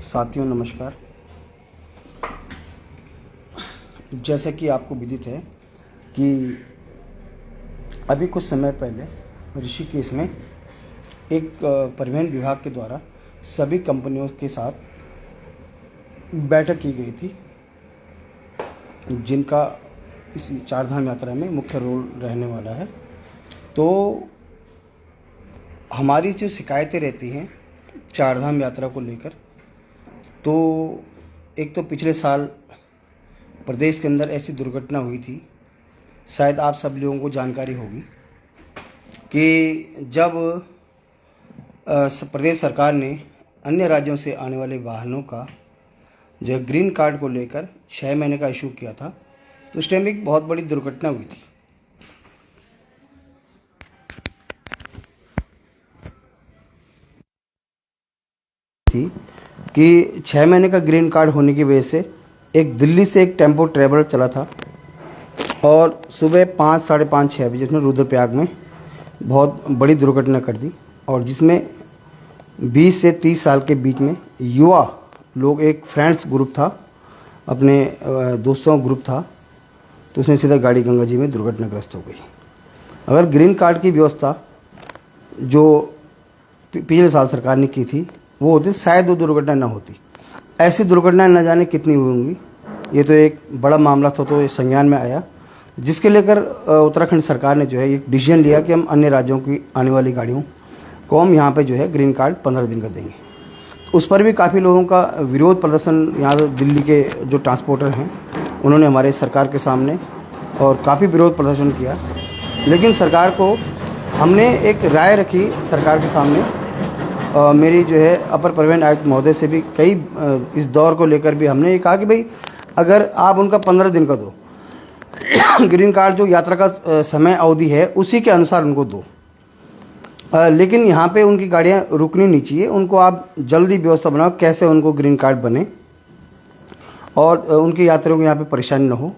साथियों नमस्कार। जैसा कि आपको विदित है कि अभी कुछ समय पहले ऋषिकेश में एक परिवहन विभाग के द्वारा सभी कंपनियों के साथ बैठक की गई थी, जिनका इस चारधाम यात्रा में मुख्य रोल रहने वाला है। तो हमारी जो शिकायतें रहती हैं चारधाम यात्रा को लेकर, तो एक तो पिछले साल प्रदेश के अंदर ऐसी दुर्घटना हुई थी, शायद आप सब लोगों को जानकारी होगी कि जब प्रदेश सरकार ने अन्य राज्यों से आने वाले वाहनों का जो है ग्रीन कार्ड को लेकर 6 महीने का इशू किया था, तो उस टाइम एक बहुत बड़ी दुर्घटना हुई थी कि 6 महीने का ग्रीन कार्ड होने की वजह से एक दिल्ली से एक टेम्पो ट्रैवलर चला था और सुबह 5, साढ़े 5, 6 बजे उसने रुद्रप्रयाग में बहुत बड़ी दुर्घटना कर दी, और जिसमें 20 से 30 साल के बीच में युवा लोग, एक फ्रेंड्स ग्रुप था, अपने दोस्तों का ग्रुप था, तो उसने सीधा गाड़ी गंगा जी में दुर्घटनाग्रस्त हो गई। अगर ग्रीन कार्ड की व्यवस्था जो पिछले साल सरकार ने की थी वो होती, शायद वो दुर्घटना न होती। ऐसी दुर्घटनाएं न जाने कितनी हुई होंगी। ये तो एक बड़ा मामला था, तो ये संज्ञान में आया, जिसके लेकर उत्तराखंड सरकार ने जो है एक डिसीजन लिया कि हम अन्य राज्यों की आने वाली गाड़ियों को हम यहाँ पे जो है ग्रीन कार्ड 15 दिन का देंगे। तो उस पर भी काफ़ी लोगों का विरोध प्रदर्शन, यहाँ दिल्ली के जो ट्रांसपोर्टर हैं उन्होंने हमारे सरकार के सामने और काफ़ी विरोध प्रदर्शन किया। लेकिन सरकार को हमने एक राय रखी सरकार के सामने। मेरी जो है अपर परिवहन आयुक्त महोदय से भी कई इस दौर को लेकर भी हमने ये कहा कि भाई अगर आप उनका 15 दिन का दो ग्रीन कार्ड, जो यात्रा का समय अवधि है उसी के अनुसार उनको दो, लेकिन यहाँ पे उनकी गाड़ियाँ रुकनी नहीं चाहिए। उनको आप जल्दी व्यवस्था बनाओ कैसे उनको ग्रीन कार्ड बने और उनकी यात्रियों को यहाँ पे परेशानी न हो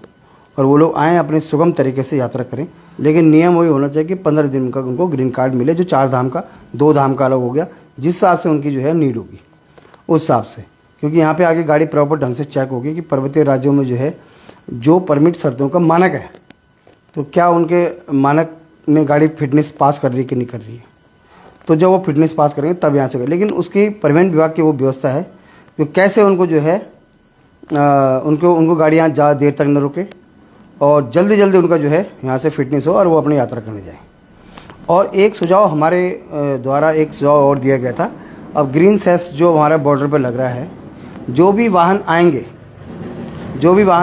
और वो लोग आएँ अपने सुगम तरीके से यात्रा करें। लेकिन नियम वही होना चाहिए कि 15 दिन का उनको ग्रीन कार्ड मिले, जो 4 धाम का 2 धाम का अलग हो गया, जिस हिसाब से उनकी जो है नीड होगी उस हिसाब से, क्योंकि यहाँ पे आगे गाड़ी प्रॉपर ढंग से चेक होगी कि पर्वतीय राज्यों में जो है जो परमिट शर्तों का मानक है, तो क्या उनके मानक में गाड़ी फिटनेस पास कर रही है कि नहीं कर रही है। तो जब वो फिटनेस पास करेंगे तब यहाँ से करें। लेकिन उसकी परिवहन विभाग की वो व्यवस्था है कि कैसे उनको जो है उनको गाड़ियाँ ज़्यादा देर तक न रुके और जल्दी जल्दी उनका जो है यहाँ से फिटनेस हो और वो अपनी यात्रा करने जाएँ। और एक सुझाव हमारे द्वारा एक सुझाव और दिया गया था। अब ग्रीन सेस जो हमारा बॉर्डर पर लग रहा है, जो भी वाहन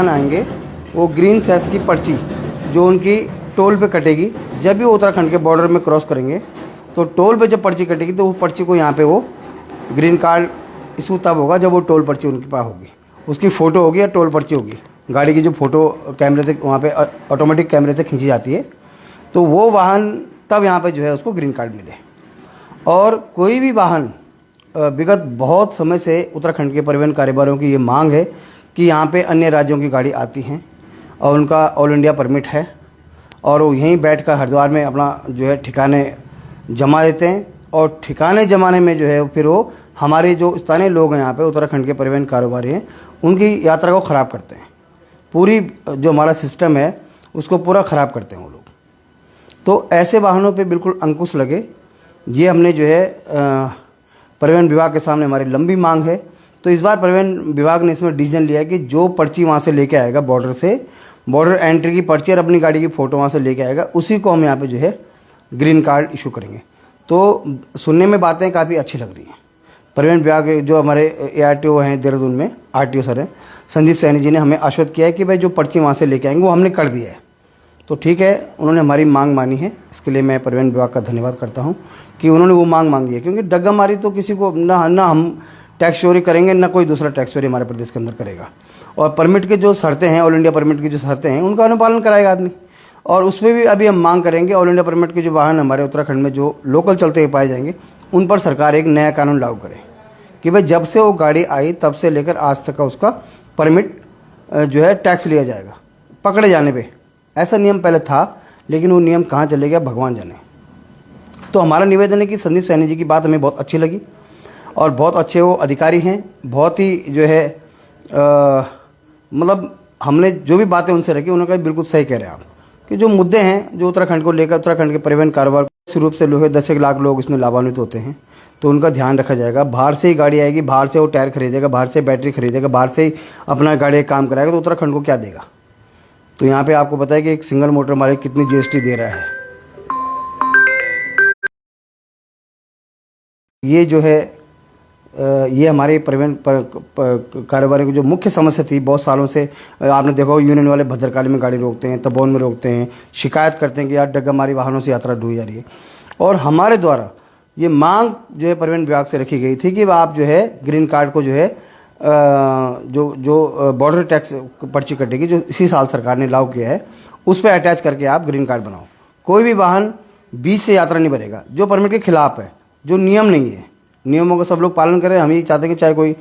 आएंगे वो ग्रीन सेस की पर्ची जो उनकी टोल पे कटेगी, जब भी वो उत्तराखंड के बॉर्डर में क्रॉस करेंगे तो टोल पे जब पर्ची कटेगी तो वो पर्ची को यहाँ पे वो ग्रीन कार्ड इशू तब होगा जब वो टोल पर्ची उनके पास होगी, उसकी फ़ोटो होगी या टोल पर्ची होगी। गाड़ी की जो फ़ोटो कैमरे से वहाँ पे ऑटोमेटिक कैमरे से खींची जाती है, तो वो वाहन तब यहाँ पे जो है उसको ग्रीन कार्ड मिले। और कोई भी वाहन, विगत बहुत समय से उत्तराखंड के परिवहन कारोबारियों की ये मांग है कि यहाँ पे अन्य राज्यों की गाड़ी आती हैं और उनका ऑल इंडिया परमिट है और वो यहीं बैठ कर हरिद्वार में अपना जो है ठिकाने जमा देते हैं, और ठिकाने जमाने में जो है फिर वो हमारे जो स्थानीय लोग हैं यहाँ पे उत्तराखंड के परिवहन कारोबारी हैं उनकी यात्रा को ख़राब करते हैं। पूरी जो हमारा सिस्टम है उसको पूरा ख़राब करते हैं वो लोग। तो ऐसे वाहनों पे बिल्कुल अंकुश लगे, ये हमने जो है परिवहन विभाग के सामने हमारी लंबी मांग है। तो इस बार परिवहन विभाग ने इसमें डिसीजन लिया कि जो पर्ची वहाँ से लेके आएगा बॉर्डर से, बॉर्डर एंट्री की पर्ची और अपनी गाड़ी की फ़ोटो वहाँ से लेके आएगा, उसी को हम यहाँ पे जो है ग्रीन कार्ड इशू करेंगे। तो सुनने में बातें काफ़ी अच्छी लग रही हैं। परिवहन विभाग जो हमारे ARTO हैं देहरादून में, RTO सर हैं संदीप सैनी जी ने हमें आश्वस्त किया है कि भाई जो पर्ची वहाँ से लेके आएंगे वो हमने कर दिया है। तो ठीक है, उन्होंने हमारी मांग मानी है, इसके लिए मैं परिवहन विभाग का धन्यवाद करता हूँ कि उन्होंने वो मांग मांगी है। क्योंकि डग्गा मारी तो किसी को ना हम टैक्स चोरी करेंगे, ना कोई दूसरा टैक्स चोरी हमारे प्रदेश के अंदर करेगा। और परमिट के जो शर्तें हैं, ऑल इंडिया परमिट की जो शर्तें हैं, उनका अनुपालन कराएगा आदमी। और उसमें भी अभी हम मांग करेंगे ऑल इंडिया परमिट के जो वाहन हमारे उत्तराखंड में जो लोकल चलते हुए पाए जाएंगे, उन पर सरकार एक नया कानून लागू करे कि भाई जब से वो गाड़ी आई तब से लेकर आज तक का उसका परमिट जो है टैक्स लिया जाएगा पकड़े जाने पे। ऐसा नियम पहले था, लेकिन वो नियम कहाँ चले गया भगवान जाने। तो हमारा निवेदन है कि संदीप सैनी जी की बात हमें बहुत अच्छी लगी और बहुत अच्छे वो अधिकारी हैं, बहुत ही जो है मतलब हमने जो भी बातें उनसे रखी उन्होंने कहा बिल्कुल सही कह रहे हैं आप कि जो मुद्दे हैं जो उत्तराखंड को लेकर, उत्तराखंड के परिवहन कारोबार निश्चित रूप से लोहे 10 लाख लोग इसमें लाभान्वित होते हैं, तो उनका ध्यान रखा जाएगा। बाहर से ही गाड़ी आएगी, बाहर से वो टायर खरीदेगा, बाहर से बैटरी खरीदेगा, बाहर से ही अपना गाड़ी काम कराएगा, तो उत्तराखंड को क्या देगा। तो यहाँ पे आपको पता है कि एक सिंगल मोटर मालिक कितनी जीएसटी दे रहा है। ये जो है ये हमारे परिवहन कारोबार की जो मुख्य समस्या थी बहुत सालों से। आपने देखा हो यूनियन वाले भद्रकाली में गाड़ी रोकते हैं, तपोवन में रोकते हैं, शिकायत करते हैं कि यार डग्गामारी वाहनों से यात्रा ढूंढी जा रही है। और हमारे द्वारा ये मांग जो है परिवहन विभाग से रखी गई थी कि आप जो है ग्रीन कार्ड को जो है जो बॉर्डर टैक्स पर्ची कटेगी जो इसी साल सरकार ने लागू किया है उस पर अटैच करके आप ग्रीन कार्ड बनाओ। कोई भी वाहन बीच से यात्रा नहीं भरेगा जो परमिट के खिलाफ है, जो नियम नहीं है। नियमों का सब लोग पालन करें। हम ये चाहते हैं कि चाहे कोई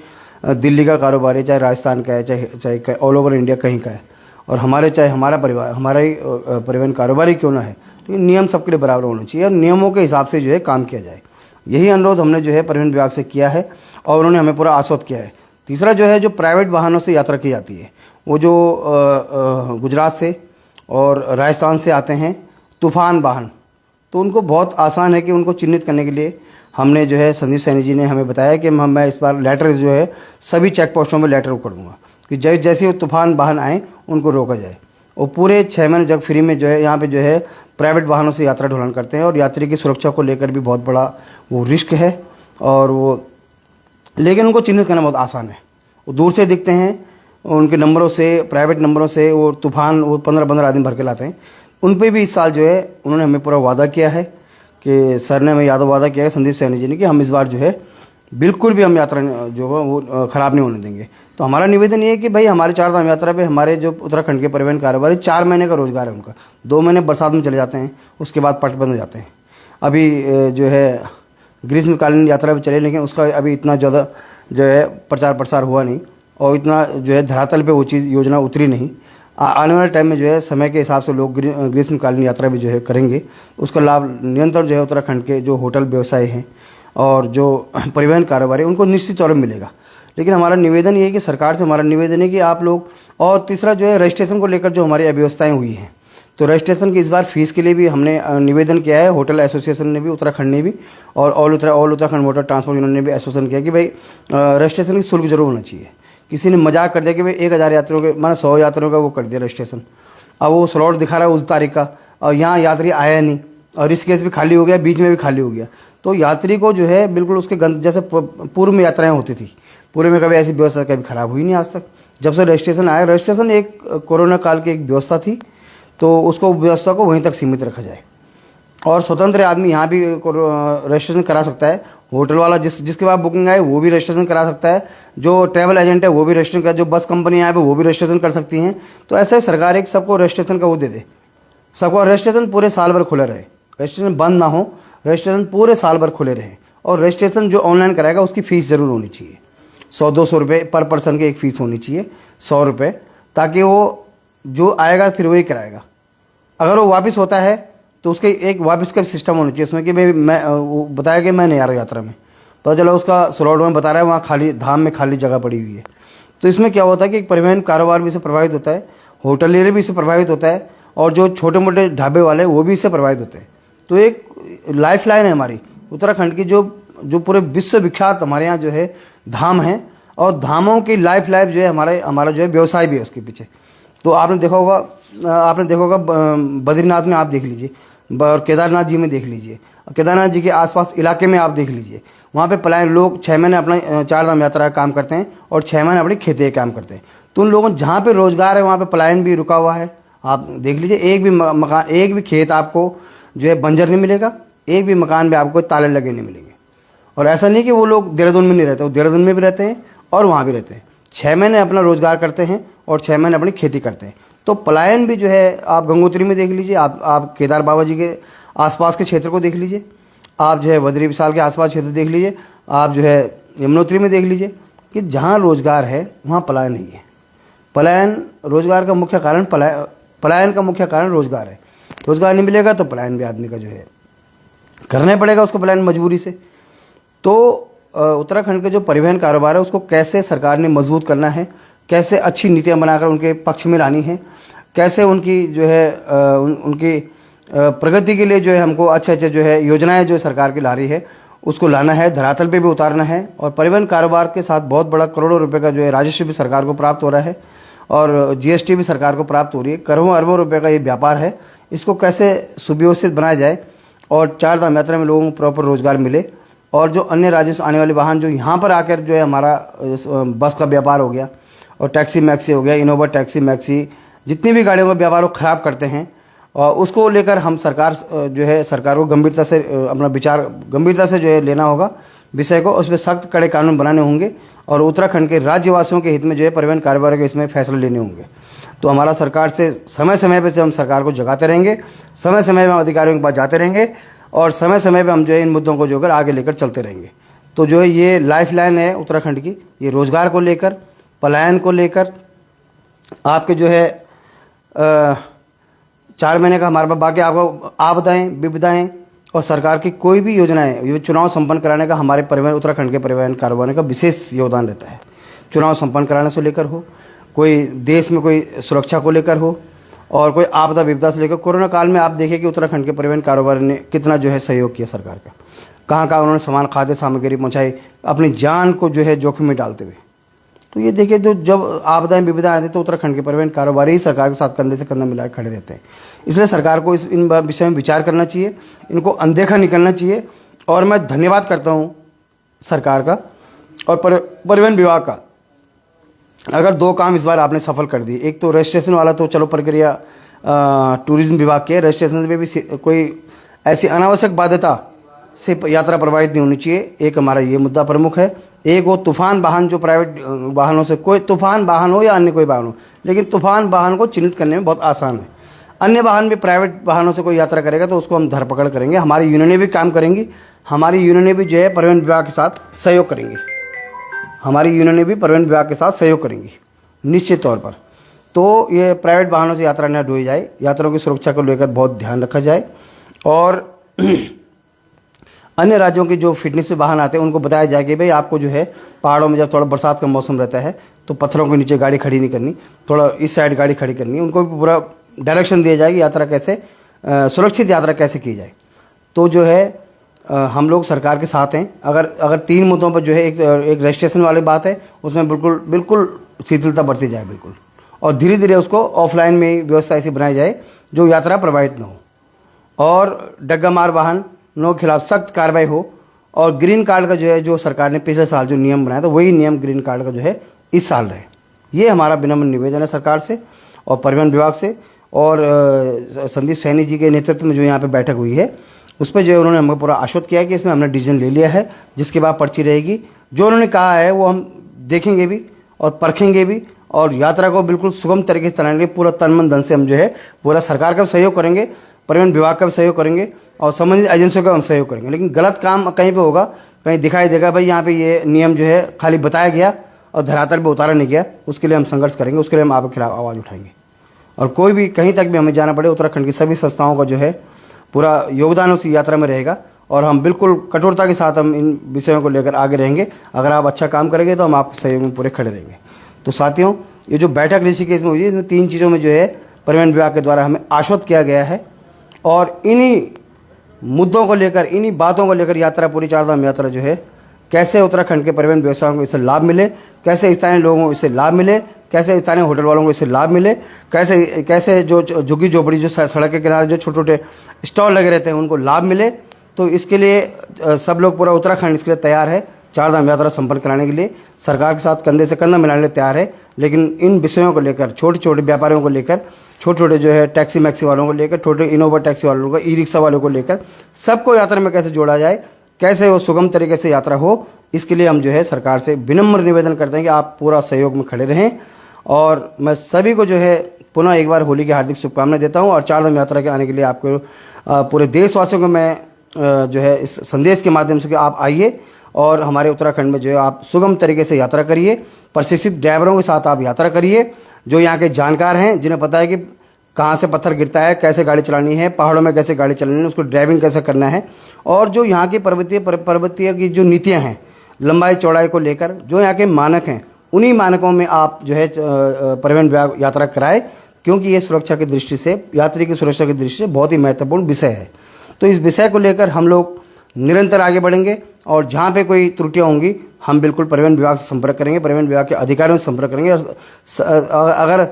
दिल्ली का कारोबार है, चाहे राजस्थान का है, चाहे ऑल ओवर इंडिया कहीं का है, और चाहे हमारा परिवार, हमारा ही परिवहन कारोबार ही क्यों ना है, लेकिन नियम सबके लिए बराबर होना चाहिए और नियमों के हिसाब से जो है काम किया जाए। यही अनुरोध हमने जो है परिवहन विभाग से किया है और उन्होंने हमें पूरा आश्वस्त किया है। तीसरा जो है जो प्राइवेट वाहनों से यात्रा की जाती है, वो जो गुजरात से और राजस्थान से आते हैं तूफान वाहन, तो उनको बहुत आसान है कि उनको चिन्हित करने के लिए हमने जो है संदीप सैनी जी ने हमें बताया कि मैं इस बार लेटर जो है सभी चेक पोस्टों में लेटर कर दूंगा कि जैसे वो तूफान वाहन आए उनको रोका जाए। और पूरे 6 महीने जब फ्री में जो है यहाँ पे जो है प्राइवेट वाहनों से यात्रा ढुलान करते हैं और यात्री की सुरक्षा को लेकर भी बहुत बड़ा वो रिस्क है और वो, लेकिन उनको चिन्हित करना बहुत आसान है। वो दूर से दिखते हैं, उनके नंबरों से, प्राइवेट नंबरों से वो तूफान वो 15-15 आदमी भर के लाते हैं। उन पर भी इस साल जो है उन्होंने हमें पूरा वादा किया है कि सर ने हमें याद वादा किया है संदीप सैनी जी ने कि हम इस बार जो है बिल्कुल भी हम यात्रा जो है वो ख़राब नहीं होने देंगे। तो हमारा निवेदन ये है कि भाई हमारे 4 धाम यात्रा पे हमारे जो उत्तराखंड के परिवहन कारोबारी 4 महीने का रोजगार है उनका, 2 महीने बरसात में चले जाते हैं, उसके बाद पट बंद हो जाते हैं। अभी जो है ग्रीष्मकालीन यात्रा भी चले, लेकिन उसका अभी इतना ज़्यादा जो है प्रचार प्रसार हुआ नहीं और इतना जो है धरातल पे वो चीज़ योजना उतरी नहीं। आने वाले टाइम में जो है समय के हिसाब से लोग ग्रीष्मकालीन यात्रा भी जो है करेंगे। उसका लाभ निरंतर जो है उत्तराखंड के जो होटल व्यवसाय हैं और जो परिवहन कारोबार है उनको निश्चित तौर पर मिलेगा। लेकिन हमारा निवेदन ये है कि सरकार से हमारा निवेदन है कि आप लोग, और तीसरा जो है रजिस्ट्रेशन को लेकर जो हमारी अव्यवस्थाएं हुई हैं, तो रजिस्ट्रेशन की इस बार फीस के लिए भी हमने निवेदन किया है। होटल एसोसिएशन ने भी, उत्तराखंड ने भी, और all Uttarakhand motor transport union ने भी एसोसिएशन किया कि भाई रजिस्ट्रेशन की शुल्क जरूर होना चाहिए। किसी ने मजाक कर दिया कि भाई 1000 यात्रियों के, मैंने 100 यात्रियों का वो कर दिया रजिस्ट्रेशन, अब वो स्लॉट दिखा रहा है उस तारीख का और यहाँ यात्री आया नहीं और इस केस भी खाली हो गया, बीच में भी खाली हो गया। तो यात्री को जो है बिल्कुल उसके जैसे पूर्व में यात्राएं होती थी, पूर्व में कभी ऐसी व्यवस्था कभी खराब हुई नहीं आज तक। जब से रजिस्ट्रेशन आया, रजिस्ट्रेशन एक कोरोना काल की एक व्यवस्था थी, तो उसको व्यवस्था को वहीं तक सीमित रखा जाए और स्वतंत्र आदमी यहाँ भी रजिस्ट्रेशन करा सकता है। होटल वाला जिसके पास बुकिंग आए वो भी रजिस्ट्रेशन करा सकता है, जो ट्रैवल एजेंट है वो भी रजिस्ट्रेशन करा, जो बस कंपनी यहाँ पे वो भी रजिस्ट्रेशन कर सकती हैं। तो ऐसे सरकार एक सबको रजिस्ट्रेशन का वो दे दे, सबको रजिस्ट्रेशन पूरे साल भर खुले रहे, रजिस्ट्रेशन बंद ना हो, रजिस्ट्रेशन पूरे साल भर खुले रहे। और रजिस्ट्रेशन जो ऑनलाइन कराएगा उसकी फ़ीस ज़रूर होनी चाहिए, 100-200 रुपये पर पर्सन की एक फ़ीस होनी चाहिए, 100 रुपये, ताकि वो जो आएगा फिर वही कराएगा। अगर वो वापस होता है तो उसके एक वापस का सिस्टम होना चाहिए इसमें कि भाई मैं वो बताया कि मैं नहीं आ रहा यात्रा में, पता चला उसका स्लॉट में बता रहा है वहाँ खाली धाम में खाली जगह पड़ी हुई है। तो इसमें क्या होता है कि परिवहन कारोबार भी इससे प्रभावित होता है, होटलियर भी इससे प्रभावित होता है और जो छोटे मोटे ढाबे वाले वो भी इससे प्रभावित होते हैं। तो एक लाइफ लाइन है हमारी उत्तराखंड की, जो पूरे विश्व विख्यात हमारे यहाँ जो है धाम है और धामों की लाइफ जो है हमारा जो है व्यवसाय भी है उसके पीछे। तो आपने देखा होगा बद्रीनाथ में आप देख लीजिए और केदारनाथ जी में देख लीजिए, केदारनाथ जी के आसपास इलाके में आप देख लीजिए, वहाँ पे पलायन लोग 6 महीने अपना 4 धाम यात्रा का काम करते हैं और 6 महीने अपनी खेती का काम करते हैं। तो उन लोगों जहाँ पे रोजगार है वहाँ पे पलायन भी रुका हुआ है। आप देख लीजिए, एक भी मकान, एक भी खेत आपको जो है बंजर नहीं मिलेगा, एक भी मकान में आपको ताले लगे नहीं मिलेंगे। और ऐसा नहीं कि वो लोग देहरादून में नहीं रहते, वो देहरादून में भी रहते हैं और वहाँ भी रहते हैं, 6 महीने अपना रोजगार करते हैं और 6 महीने अपनी खेती करते हैं। तो पलायन भी जो है आप गंगोत्री में देख लीजिए, आप केदार बाबा जी के आसपास के क्षेत्र को देख लीजिए, आप जो है बद्री विशाल के आसपास क्षेत्र देख लीजिए, आप जो है यमुनोत्री में देख लीजिए कि जहाँ रोजगार है वहाँ पलायन नहीं है। पलायन रोजगार का मुख्य कारण पलायन का मुख्य कारण रोजगार है। रोजगार नहीं मिलेगा तो पलायन भी आदमी का जो है करना पड़ेगा उसको, पलायन मजबूरी से। तो उत्तराखंड के जो परिवहन कारोबार है उसको कैसे सरकार ने मजबूत करना है, कैसे अच्छी नीतियां बनाकर उनके पक्ष में लानी है, कैसे उनकी जो है उनकी प्रगति के लिए जो है हमको अच्छे अच्छे जो है योजनाएं जो सरकार की ला रही है उसको लाना है, धरातल पे भी उतारना है। और परिवहन कारोबार के साथ बहुत बड़ा करोड़ों रुपए का जो है राजस्व भी सरकार को प्राप्त हो रहा है और जीएसटी भी सरकार को प्राप्त हो रही है। करोड़ों अरबों रुपए का ये व्यापार है, इसको कैसे सुव्यवस्थित बनाया जाए और चार धाम यात्रा में लोगों को प्रॉपर रोजगार मिले। और जो अन्य राज्यों से आने वाले वाहन जो यहाँ पर आकर जो है हमारा बस का व्यापार हो गया और टैक्सी मैक्सी हो गया, इनोवा टैक्सी मैक्सी, जितनी भी गाड़ियों का व्यापार वो खराब करते हैं, और उसको लेकर हम सरकार जो है सरकार को गंभीरता से अपना विचार गंभीरता से जो है लेना होगा विषय को, उस पर सख्त कड़े कानून बनाने होंगे और उत्तराखंड के राज्यवासियों के हित में जो है परिवहन कारोबार के इसमें फैसले लेने होंगे। तो हमारा सरकार से समय समय पर हम सरकार को जगाते रहेंगे, समय समय पर हम अधिकारियों के पास जाते रहेंगे और समय समय पर हम जो है इन मुद्दों को जो है आगे लेकर चलते रहेंगे। तो जो है ये लाइफ लाइन है उत्तराखंड की, ये रोजगार को लेकर, पलायन को लेकर, आपके जो है 4 महीने का हमारे पास बाकी आपको आपदाएं विपदाएं और सरकार की कोई भी योजनाएं, ये चुनाव संपन्न कराने का हमारे परिवहन उत्तराखंड के परिवहन कारोबार का विशेष योगदान रहता है। चुनाव संपन्न कराने से लेकर हो, कोई देश में कोई सुरक्षा को लेकर हो और कोई आपदा विपदा से लेकर, कोरोना काल में आप देखिए कि उत्तराखंड के परिवहन कारोबार ने कितना जो है सहयोग किया सरकार का, कहाँ कहाँ उन्होंने सामान खाद्य सामग्री पहुँचाई अपनी जान को जो है जोखिम में डालते हुए। तो ये देखिए तो जब आपदाएं विपदाएं आती तो उत्तराखंड के परिवहन कारोबारी ही सरकार के साथ कंधे से कंधा मिलाकर खड़े रहते हैं। इसलिए सरकार को इन विषय में विचार करना चाहिए, इनको अनदेखा नहीं करना चाहिए। और मैं धन्यवाद करता हूँ सरकार का और परिवहन विभाग का। अगर 2 काम इस बार आपने सफल कर दिए, एक तो रजिस्ट्रेशन वाला तो चलो प्रक्रिया टूरिज्म विभाग की है, रजिस्ट्रेशन में भी कोई ऐसी अनावश्यक बाध्यता से यात्रा प्रभावित नहीं होनी चाहिए, एक हमारा ये मुद्दा प्रमुख है। एक वो तूफान वाहन जो प्राइवेट वाहनों से, कोई तूफान वाहन हो या अन्य कोई वाहन हो, लेकिन तूफान वाहन को चिन्हित करने में बहुत आसान है। अन्य वाहन भी प्राइवेट वाहनों से कोई यात्रा करेगा तो उसको हम धरपकड़ करेंगे, हमारी यूनियनें भी काम करेंगी, हमारी यूनियनें भी जो है परिवहन विभाग के साथ सहयोग करेंगी, हमारी यूनियनें भी परिवहन विभाग के साथ सहयोग करेंगी निश्चित तौर पर। तो ये प्राइवेट वाहनों से यात्रा न ढोई जाए, यात्रियों की सुरक्षा को लेकर बहुत ध्यान रखा जाए और अन्य राज्यों के जो फिटनेस पे वाहन आते हैं उनको बताया जाए कि भाई आपको जो है पहाड़ों में जब थोड़ा बरसात का मौसम रहता है तो पत्थरों के नीचे गाड़ी खड़ी नहीं करनी, थोड़ा इस साइड गाड़ी खड़ी करनी, उनको भी पूरा डायरेक्शन दिया जाए कि यात्रा कैसे सुरक्षित यात्रा कैसे की जाए। तो जो है हम लोग सरकार के साथ हैं। अगर 3 मुद्दों पर जो है एक रजिस्ट्रेशन वाली बात है उसमें बिल्कुल शिथिलता बरती जाए बिल्कुल, और धीरे धीरे उसको ऑफलाइन में व्यवस्था ऐसी बनाई जाए जो यात्रा प्रभावित न हो, और डग्गामार वाहन नो खिलाफ सख्त कार्रवाई हो। और ग्रीन कार्ड का जो है जो सरकार ने पिछले साल जो नियम बनाया था वही नियम ग्रीन कार्ड का जो है इस साल रहे। ये हमारा विनम्र निवेदन है सरकार से और परिवहन विभाग से। और संदीप सैनी जी के नेतृत्व में जो यहाँ पे बैठक हुई है उस पर जो है उन्होंने हमें पूरा आश्वस्त किया है कि इसमें हमने डिसीजन ले लिया है, जिसके बाद पर्ची रहेगी। जो उन्होंने कहा है वो हम देखेंगे भी और परखेंगे भी और यात्रा को बिल्कुल सुगम तरीके से चलाने के लिए पूरा तन मन धन से हम जो है पूरा सरकार का सहयोग करेंगे, परिवहन विभाग का भी सहयोग करेंगे और संबंधित एजेंसियों का हम सहयोग करेंगे। लेकिन गलत काम कहीं पे होगा, कहीं दिखाई देगा भाई यहाँ पे ये नियम जो है खाली बताया गया और धरातल पे उतारा नहीं गया, उसके लिए हम संघर्ष करेंगे, उसके लिए हम आपके खिलाफ आवाज़ उठाएंगे। और कोई भी कहीं तक भी हमें जाना पड़े, उत्तराखंड की सभी संस्थाओं का जो है पूरा योगदान उस यात्रा में रहेगा और हम बिल्कुल कठोरता के साथ हम इन विषयों को लेकर आगे रहेंगे। अगर आप अच्छा काम करेंगे तो हम आपके सहयोग में पूरे खड़े रहेंगे। तो साथियों, ये जो बैठक ऋषिकेश में हुई है इसमें 3 चीज़ों में जो है परिवहन विभाग के द्वारा हमें आश्वस्त किया गया है और इन्हीं मुद्दों को लेकर, इन्हीं बातों को लेकर यात्रा पूरी 4 धाम यात्रा जो है कैसे उत्तराखंड के परिवहन व्यवसायों को इससे लाभ मिले, कैसे स्थानीय लोगों को इससे लाभ मिले, कैसे स्थानीय होटल वालों को इससे लाभ मिले, कैसे जो झुग्गी झोपड़ी जो सड़क के किनारे जो छोटे छोटे स्टॉल लगे रहते हैं उनको लाभ मिले। तो इसके लिए सब लोग, पूरा उत्तराखंड इसके लिए तैयार है। 4 धाम यात्रा संपन्न कराने के लिए सरकार के साथ कंधे से कंधा मिलाने के लिए तैयार है। लेकिन इन विषयों को लेकर, छोटे छोटे व्यापारियों को लेकर, छोटे छोटे जो है टैक्सी मैक्सी वालों को लेकर, छोटे इनोवा टैक्सी वालों को, ई रिक्शा वालों को लेकर सबको यात्रा में कैसे जोड़ा जाए, कैसे वो सुगम तरीके से यात्रा हो, इसके लिए हम जो है सरकार से विनम्र निवेदन करते हैं कि आप पूरा सहयोग में खड़े रहें। और मैं सभी को जो है पुनः एक बार होली की हार्दिक शुभकामनाएं देता हूं और 4 धाम यात्रा के आने के लिए आपको पूरे देशवासियों को मैं जो है इस संदेश के माध्यम से कि आप आइए और हमारे उत्तराखंड में जो है आप सुगम तरीके से यात्रा करिए, प्रशिक्षित ड्राइवरों के साथ आप यात्रा करिए जो यहाँ के जानकार हैं, जिन्हें पता है कि कहाँ से पत्थर गिरता है, कैसे गाड़ी चलानी है, पहाड़ों में कैसे गाड़ी चलानी है, उसको ड्राइविंग कैसे करना है। और जो यहाँ की पर्वतीय की जो नीतियाँ हैं, लंबाई चौड़ाई को लेकर जो यहाँ के मानक हैं, उन्हीं मानकों में आप जो है परिवहन विभाग यात्रा कराए, क्योंकि ये सुरक्षा की दृष्टि से, यात्री की सुरक्षा की दृष्टि से बहुत ही महत्वपूर्ण विषय है। तो इस विषय को लेकर हम लोग निरंतर आगे बढ़ेंगे और जहाँ पे कोई त्रुटियाँ होंगी हम बिल्कुल परिवहन विभाग से संपर्क करेंगे, परिवहन विभाग के अधिकारियों से संपर्क करेंगे, और अगर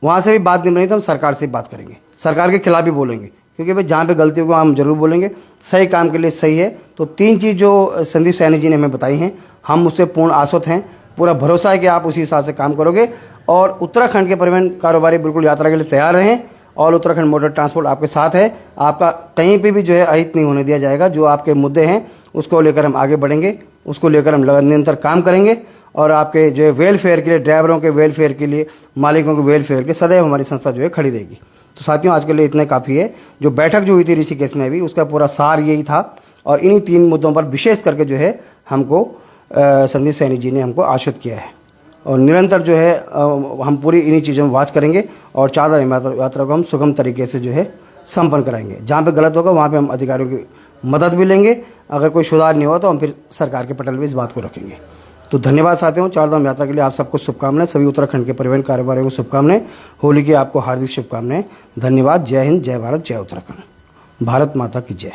वहाँ से भी बात नहीं बनी तो हम सरकार से बात करेंगे, सरकार के खिलाफ भी बोलेंगे, क्योंकि भाई जहाँ पे गलती होगी हम जरूर बोलेंगे। सही काम के लिए सही है। तो 3 चीज़ जो संदीप सैनी जी ने हमें बताई हैं, हम उससे पूर्ण आश्वस्त हैं, पूरा भरोसा है कि आप उसी हिसाब से काम करोगे और उत्तराखंड के परिवहन कारोबारी बिल्कुल यात्रा के लिए तैयार रहें और उत्तराखंड मोटर ट्रांसपोर्ट आपके साथ है। आपका कहीं पे भी जो है अहित नहीं होने दिया जाएगा। जो आपके मुद्दे हैं उसको लेकर हम आगे बढ़ेंगे, उसको लेकर हम निरंतर काम करेंगे और आपके जो है वेलफेयर के लिए, ड्राइवरों के वेलफेयर के लिए, मालिकों के वेलफेयर के लिए सदैव हमारी संस्था जो है खड़ी रहेगी। तो साथियों, आज के लिए इतना काफ़ी है। जो बैठक जो हुई थी ऋषिकेश में भी, उसका पूरा सार यही था और इन्हीं 3 मुद्दों पर विशेष करके जो है हमको संदीप सैनी जी ने हमको आश्वस्त किया है और निरंतर जो है हम पूरी इन्हीं चीज़ों में वाच करेंगे और चारधाम यात्रा को हम सुगम तरीके से जो है संपन्न कराएंगे। जहाँ पे गलत होगा वहाँ पे हम अधिकारियों की मदद भी लेंगे। अगर कोई सुधार नहीं हुआ तो हम फिर सरकार के पटल पे इस बात को रखेंगे। तो धन्यवाद साथियों। चारधाम यात्रा के लिए आप सबको शुभकामनाएं। सभी उत्तराखंड के परिवहन कारोबारियों को शुभकामनाएं। होली की आपको हार्दिक शुभकामनाएं। धन्यवाद। जय हिंद, जय भारत, जय उत्तराखंड। भारत माता की जय।